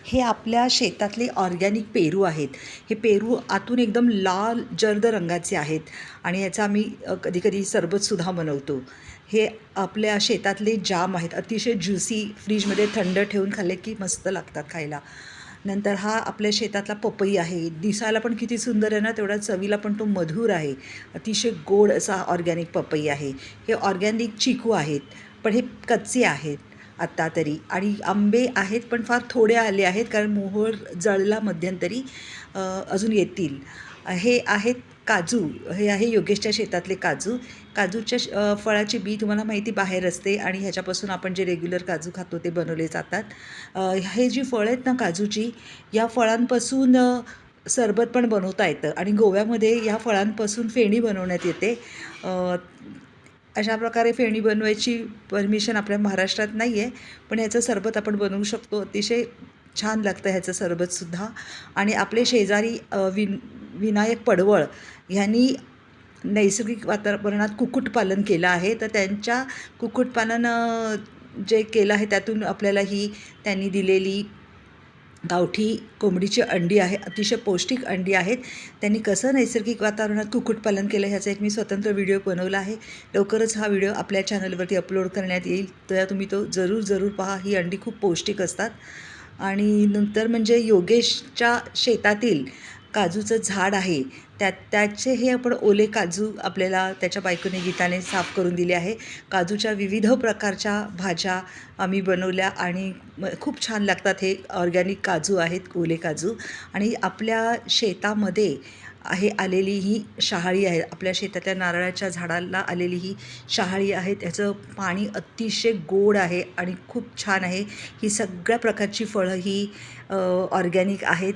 हे आपल्या शेतातले ऑर्गॅनिक पेरू आहेत. हे पेरू आतून एकदम लाल जर्द रंगाचे आहेत आणि ह्याचा आम्ही कधीकधी सरबतसुद्धा बनवतो. हे आपल्या शेतातले जाम आहेत, अतिशय ज्युसी, फ्रीजमध्ये थंड ठेवून खाल्ले की मस्त लागतात खायला. नंतर हा आपल्या शेतातला पपई आहे. दिसायला पण किती सुंदर आहे ना, तेवढा चवीला पण तो मधुर आहे. अतिशय गोड असा ऑर्गॅनिक पपई आहे. हे ऑर्गॅनिक चिकू आहेत, पण हे कच्चे आहेत आत्ता तरी. आणि आंबे आहेत पण फार थोडे आले आहेत, कारण मोहोर जळला मध्यंतरी. अजून येतील. हे आहेत काजू. हे आहे योगेशच्या शेतातले काजू. काजूच्या फळाची बी तुम्हाला माहिती बाहेर असते आणि ह्याच्यापासून आपण जे रेग्युलर काजू खातो ते बनवले जातात. हे जी फळं आहेत ना काजूची, या फळांपासून सरबत पण बनवता येतं आणि गोव्यामध्ये या फळांपासून फेणी बनवण्यात येते. अशा प्रकारे फेणी बनवायची परमिशन आपल्या महाराष्ट्रात नाही आहे, पण ह्याचं सरबत आपण बनवू शकतो. अतिशय छान लागतं ह्याचं सरबतसुद्धा. आणि आपले शेजारी विनायक पडवळ ह्यांनी नैसर्गिक वातावरणात कुक्कुटपालन केलं आहे. तर त्यांच्या कुक्कुटपालन जे केलं आहे त्यातून आपल्याला ही त्यांनी दिलेली गावठी कोंबडीची अंडी आहे, अतिशय पौष्टिक अंडी आहेत. त्यांनी कसं नैसर्गिक वातावरणात कुक्कुटपालन केलं ह्याचा एक मी स्वतंत्र व्हिडिओ बनवला आहे. लवकरच हा व्हिडिओ आपल्या चॅनलवरती अपलोड करण्यात येईल, तर तुम्ही तो जरूर पहा. ही अंडी खूप पौष्टिक असतात. आणि नंतर म्हणजे योगेशच्या शेतातील काजूचं झाड आहे, त्याचे हे आपण ओले काजू आपल्याला त्याच्या बायकोने गीताने साफ करून दिले आहे. काजूच्या विविध प्रकारच्या भाज्या आम्ही बनवल्या आणि खूप छान लागतात. हे ऑर्गॅनिक काजू आहेत, ओले काजू. आणि आपल्या शेतामध्ये आलेली ही शहाळी आहे. आपल्या शेतातल्या नारळाच्या झाडाला आलेली ही शहाळी आहे. त्याचं पाणी अतिशय गोड आहे आणि खूप छान आहे. ही सगळ्या प्रकारची फळं ही ऑर्गॅनिक आहेत.